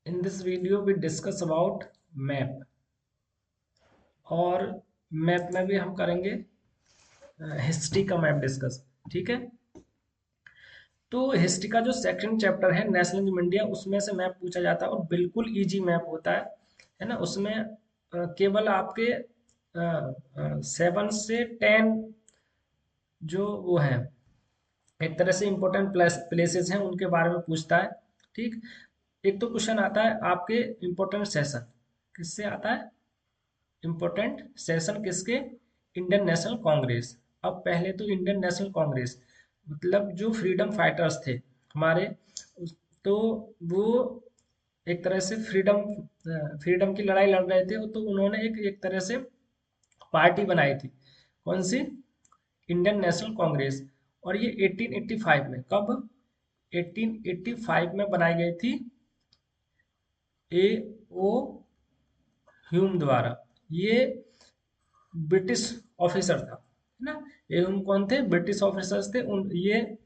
In this video we discuss about map. और map में भी हम करेंगे हिस्ट्री का मैप डिस्कस। ठीक है, तो हिस्ट्री का जो सेकंड चैप्टर है नेशनलिज्म इंडिया, उसमें से मैप पूछा जाता है और बिल्कुल इजी मैप होता है ना। उसमें केवल आपके 7 से 10 जो वो है, एक तरह से इंपॉर्टेंट प्लेसेस हैं उनके बारे में पूछता है। ठीक, एक तो क्वेश्चन आता है आपके इम्पोर्टेंट सेशन, किससे आता है? इम्पोर्टेंट सेशन किसके? Indian national Congress. अब पहले तो इंडियन नेशनल कांग्रेस मतलब जो फ्रीडम फाइटर्स थे हमारे, तो वो एक तरह से फ्रीडम की लड़ाई लड़ रहे थे, तो उन्होंने एक एक तरह से पार्टी बनाई थी। कौन सी? Indian national Congress. और ये 1885 में, कब? 1885 में बनाई गई थी ए ओ ह्यूम द्वारा। ये ब्रिटिश ऑफिसर था, है ना। ये ह्यूम कौन थे? ब्रिटिश ऑफिसर्स थे। उन ये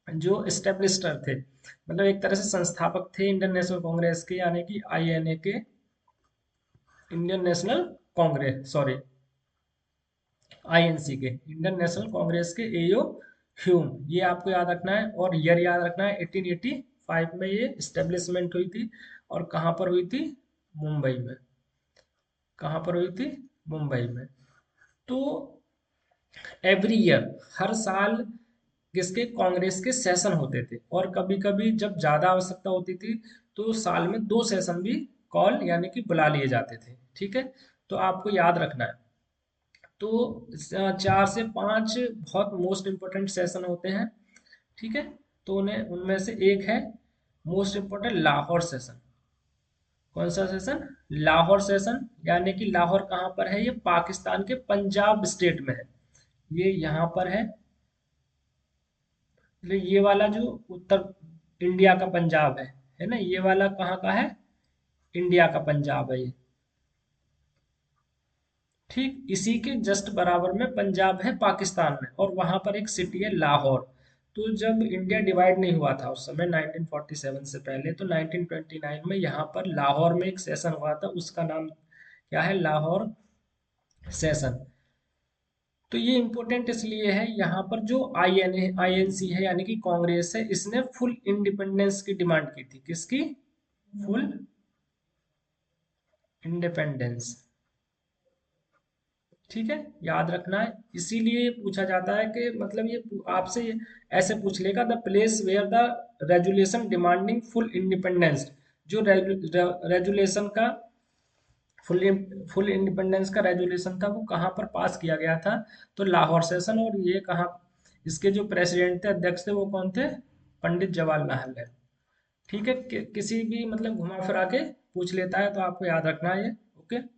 जो एस्टेब्लिशर थे, मतलब एक तरह से संस्थापक थे इंडियन नेशनल कांग्रेस के, यानी कि आईएनए के, Indian national Congress, sorry, INC के, इंडियन नेशनल कांग्रेस के एओ ह्यूम। ये आपको याद रखना है और ईयर याद रखना है। 1885 में ये इस्टेब्लिशमेंट हुई थी। और कहाँ पर हुई थी? मुंबई में। कहाँ पर हुई थी? मुंबई में। तो एवरी ईयर, हर साल, किसके? कांग्रेस के सेशन होते थे। और कभी कभी जब ज्यादा आवश्यकता होती थी तो साल में 2 सेशन भी कॉल यानी कि बुला लिए जाते थे। ठीक है, तो आपको याद रखना है। तो 4 से 5 बहुत मोस्ट इंपोर्टेंट सेशन होते हैं। ठीक है, तो उन्हें उनमें से एक है मोस्ट इंपोर्टेंट लाहौर सेशन। कौन सा सेशन? लाहौर सेशन। यानी कि लाहौर कहाँ पर है? ये पाकिस्तान के पंजाब स्टेट में है। ये यहाँ पर है। मतलब ये वाला जो उत्तर इंडिया का पंजाब है ना, ये वाला कहाँ का है? इंडिया का पंजाब है ये। ठीक, इसी के जस्ट बराबर में पंजाब है पाकिस्तान में, और वहां पर एक सिटी है लाहौर। तो जब इंडिया डिवाइड नहीं हुआ था उस समय 1947 से पहले, तो 1929 में यहाँ पर लाहौर में एक सेशन हुआ था, उसका नाम क्या है? लाहौर सेशन। तो ये इम्पोर्टेंट इसलिए है, यहाँ पर जो आईएनसी है यानी कि कांग्रेस है, इसने फुल इंडिपेंडेंस की डिमांड की थी। किसकी? Full independence. ठीक है, याद रखना है। इसीलिए पूछा जाता है कि मतलब ये आपसे ऐसे पूछ लेगा, the place where the resolution demanding full independence. जो रेजुलेशन का फुल फुल इंडिपेंडेंस का रेजुलेशन था, वो कहाँ पर पास किया गया था? तो लाहौर सेशन। और ये कहाँ, इसके जो प्रेसिडेंट थे, अध्यक्ष थे, वो कौन थे? पंडित जवाहरलाल नेहरू। ठीक है, किसी भी मतलब घुमा फिरा के पूछ लेता है, तो आपको याद रखना है ये। ओके,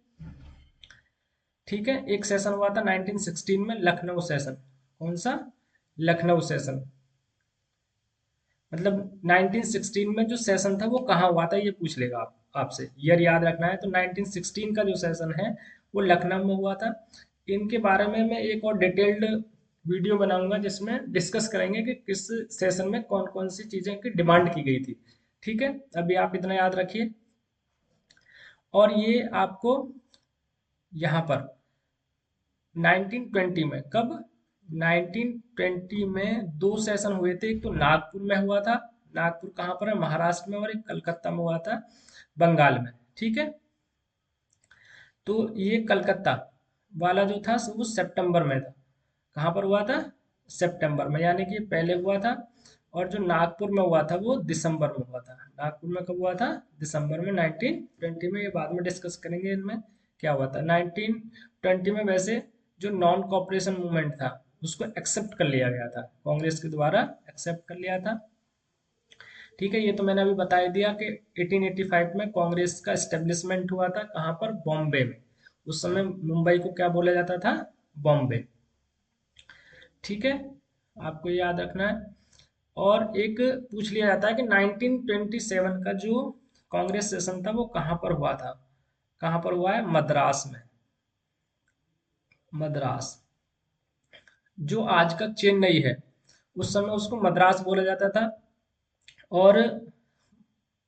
ठीक है। एक सेशन हुआ था 1916 में, लखनऊ सेशन। कौन सा? लखनऊ सेशन। मतलब 1916 में जो सेशन था वो कहाँ हुआ था, ये पूछ लेगा आपसे। ईयर याद रखना है। तो 1916 का जो सेशन है वो लखनऊ में हुआ था। इनके बारे में मैं एक और डिटेल्ड वीडियो बनाऊंगा जिसमें डिस्कस करेंगे कि किस सेशन में कौन कौन सी चीजें की डिमांड की गई थी। ठीक है, अभी आप इतना याद रखिए। और ये आपको यहाँ पर 1920 में, कब? 1920 में 2 सेशन हुए थे। एक तो नागपुर में हुआ था। नागपुर कहाँ पर है? महाराष्ट्र में। और एक कलकत्ता में हुआ था, बंगाल में। ठीक है, तो ये कलकत्ता वाला जो था वो सितंबर में था। कहाँ पर हुआ था? सितंबर में, यानी कि पहले हुआ था। और जो नागपुर में हुआ था वो दिसंबर में हुआ था। नागपुर में कब हुआ था? दिसंबर में 1920 में। ये बाद में डिस्कस करेंगे इनमें क्या हुआ था 1920 में। वैसे जो नॉन कॉपरेशन मूवमेंट था उसको एक्सेप्ट कर लिया गया था, कांग्रेस के द्वारा एक्सेप्ट कर लिया था। ठीक है, ये तो मैंने अभी बता ही दिया कि 1885 में कांग्रेस का एस्टेब्लिशमेंट हुआ था। कहाँ पर? बॉम्बे में। उस समय मुंबई को क्या बोला जाता था? बॉम्बे। ठीक है, आपको ये याद रखना है। और एक पूछ लिया जाता है कि 1927 का जो कांग्रेस सेशन था वो कहाँ पर हुआ था? कहाँ पर हुआ है? मद्रास में। मद्रास, जो आज का चेन्नई है, उस समय उसको मद्रास बोला जाता था। और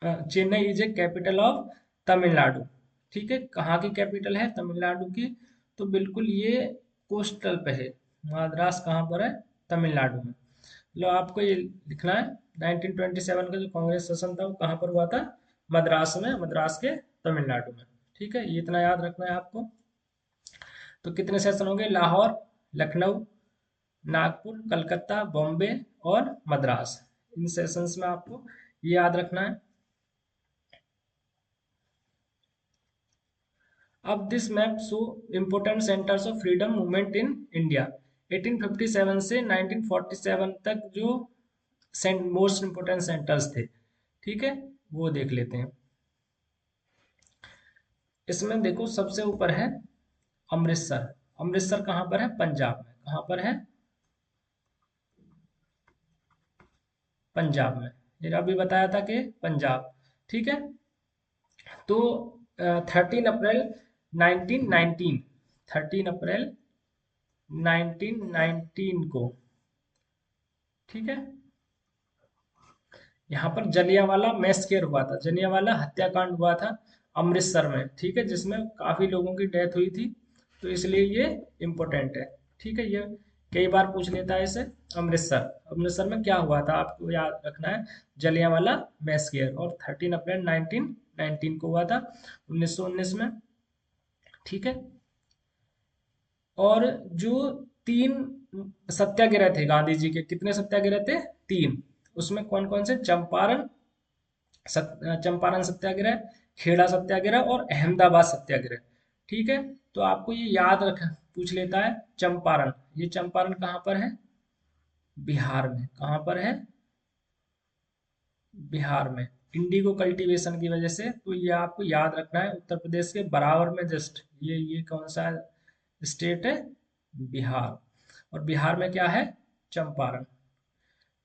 Chennai is a capital of Tamil Nadu. ठीक है, कहाँ की कैपिटल है? तमिलनाडु की। तो बिल्कुल ये कोस्टल पे है। मद्रास कहाँ पर है? तमिलनाडु में। लो, आपको ये लिखना है 1927 का जो कांग्रेस सेशन था वो कहाँ पर हुआ था? मद्रास में, मद्रास के तमिलनाडु में। ठीक है, ये इतना याद रखना है आपको। तो कितने सेशन हो गए? लाहौर, लखनऊ, नागपुर, कलकत्ता, बॉम्बे और मद्रास। इन सेशंस में आपको ये याद रखना है। अब this map show important centres of freedom movement in India. 1857 से 1947 तक जो मोस्ट इम्पोर्टेंट सेंटर्स थे, ठीक है, वो देख लेते हैं। इसमें देखो सबसे ऊपर है अमृतसर। अमृतसर कहाँ पर है? पंजाब में। कहाँ पर है? पंजाब में। ये अभी बताया था कि पंजाब। ठीक है, तो 13 अप्रैल 1919, 13 अप्रैल 1919 को, ठीक है, यहाँ पर जलियांवाला मैसेकर हुआ था। जलियांवाला हत्याकांड हुआ था अमृतसर में। ठीक है, जिसमें काफी लोगों की डेथ हुई थी। तो इसलिए ये इम्पोर्टेंट है। ठीक है, ये कई बार पूछ लेता है इसे। अमृतसर, अमृतसर में क्या हुआ था आपको याद रखना है। जलियांवाला मैसेकर, और 13 अप्रैल 1919 को हुआ था, 1919 में। ठीक है, और जो 3 सत्याग्रह थे गांधी जी के, कितने सत्याग्रह थे? 3। उसमें कौन कौन से? चंपारण सत्याग्रह, खेड़ा सत्याग्रह और अहमदाबाद सत्याग्रह। ठीक है, तो आपको ये याद रख पूछ लेता है चंपारण। ये चंपारण कहाँ पर है? बिहार में। कहाँ पर है? बिहार में। इंडिगो कल्टीवेशन की वजह से। तो ये आपको याद रखना है, उत्तर प्रदेश के बराबर में जस्ट ये कौन सा स्टेट है? बिहार। और बिहार में क्या है? चंपारण।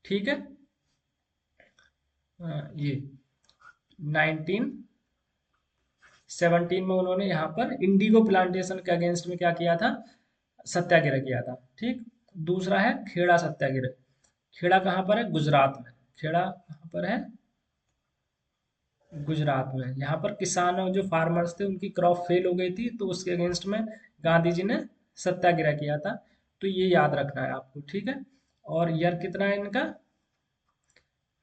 ठीक है, ये 1917 में उन्होंने यहाँ पर इंडिगो प्लांटेशन के अगेंस्ट में क्या किया था? सत्याग्रह किया था। ठीक, दूसरा है खेड़ा सत्याग्रह। खेड़ा कहाँ पर है? गुजरात में। खेड़ा कहाँ पर है? गुजरात में। यहाँ पर किसानों, जो फार्मर्स थे, उनकी क्रॉप फेल हो गई थी, तो उसके अगेंस्ट में गांधी जी ने सत्याग्रह किया था। तो ये याद रखना है आपको। ठीक है, और ईयर कितना है इनका?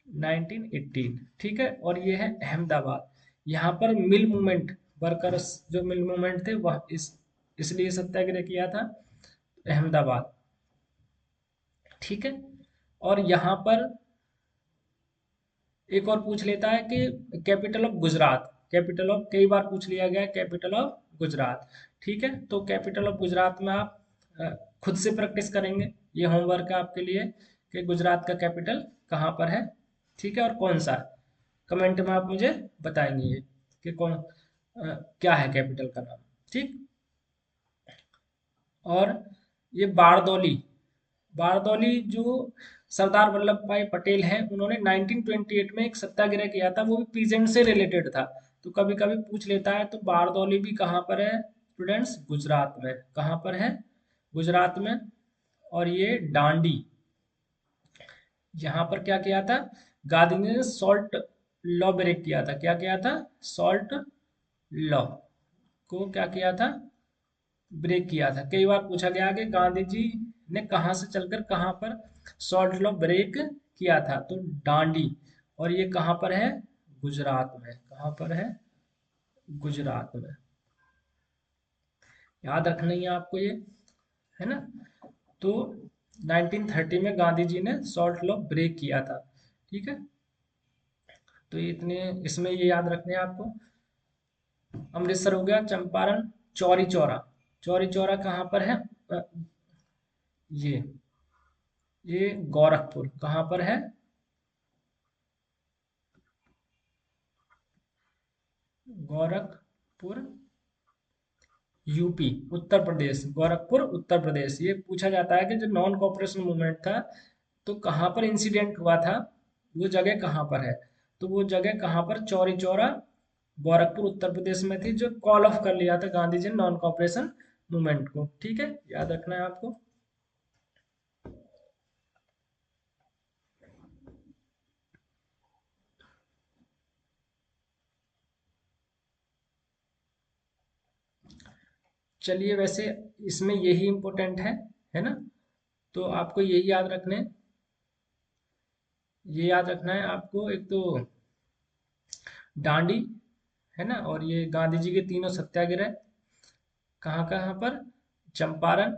1918। ठीक है, और ये है अहमदाबाद। यहाँ पर मिल मूवमेंट, वर्कर्स जो मिल मूवमेंट थे वह इसलिए सत्याग्रह किया था अहमदाबाद। ठीक है, और यहाँ पर एक और पूछ लेता है कि capital of Gujarat. Capital of कई बार पूछ लिया गया है, कैपिटल ऑफ गुजरात। ठीक है, तो कैपिटल ऑफ गुजरात में आप अ, खुद से प्रैक्टिस करेंगे। ये होमवर्क है आपके लिए कि गुजरात का कैपिटल कहाँ पर है। ठीक है, और कौन सा है। कमेंट में आप मुझे बताएंगे ये कि क्या है कैपिटल का नाम। ठीक, और ये बारदौली। बारदौली जो सरदार वल्लभ भाई पटेल हैं, उन्होंने 1928 में एक सत्याग्रह किया था, वो भी पीजेंट से रिलेटेड था। तो कभी कभी पूछ लेता है। तो बारदौली भी कहाँ पर है स्टूडेंट्स? गुजरात में। कहाँ पर है? गुजरात में। और ये डांडी, यहाँ पर क्या किया था? गांधी ने सॉल्ट लॉ ब्रेक किया था। क्या किया था? सॉल्ट लॉ को क्या किया था? ब्रेक किया था। कई बार पूछा गया कि गांधी जी ने कहाँ से चलकर कहाँ पर सॉल्ट लॉ ब्रेक किया था। तो डांडी। और ये कहाँ पर है? गुजरात में। कहाँ पर है? गुजरात में। याद रखना ही है आपको ये, है ना। तो 1930 में गांधी जी ने सॉल्ट लॉ ब्रेक किया था। ठीक है, तो ये इतने इसमें ये याद रखने हैं आपको। अमृतसर हो गया, चंपारण, चौरी चौरा। चौरी चौरा कहाँ पर है? अ, ये ये गोरखपुर। कहाँ पर है? गोरखपुर, यूपी, उत्तर प्रदेश। गोरखपुर, उत्तर प्रदेश। ये पूछा जाता है कि जो नॉन कॉपरेशन मूवमेंट था, तो कहाँ पर इंसिडेंट हुआ था, वो जगह कहाँ पर है। तो वो जगह कहाँ पर? चौरी चौरा, गोरखपुर, उत्तर प्रदेश में थी, जो कॉल ऑफ कर लिया था गांधी जी ने नॉन कॉपरेशन मूवमेंट को। ठीक है, याद रखना है आपको। चलिए, वैसे इसमें यही इम्पोर्टेंट है ना? तो आपको यही याद रखने ये याद रखना है आपको। एक तो डांडी है ना, और ये गांधी जी के तीनों सत्याग्रह कहाँ कहाँ पर? चंपारण,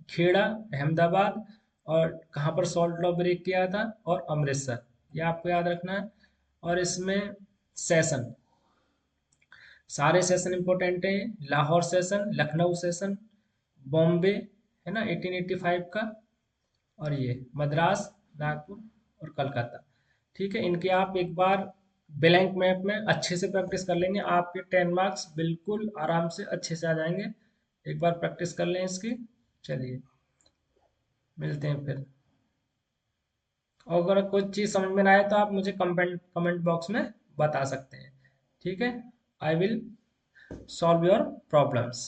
खेड़ा, अहमदाबाद, और कहाँ पर सॉल्ट लॉ ब्रेक किया था? और अमृतसर। ये आपको याद रखना है। और इसमें सेशन, सारे सेशन इंपॉर्टेंट हैं। लाहौर सेशन, लखनऊ सेशन, बॉम्बे है ना 1885 का, और ये मद्रास, नागपुर और कलकत्ता। ठीक है, इनके आप एक बार ब्लैंक मैप में अच्छे से प्रैक्टिस कर लेंगे, आपके 10 मार्क्स बिल्कुल आराम से अच्छे से आ जाएंगे। एक बार प्रैक्टिस कर लें इसकी। चलिए, मिलते हैं फिर। और अगर कुछ चीज़ समझ में ना आए तो आप मुझे कमेंट कमेंट बॉक्स में बता सकते हैं। ठीक है, I will solve your problems.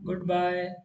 Good bye.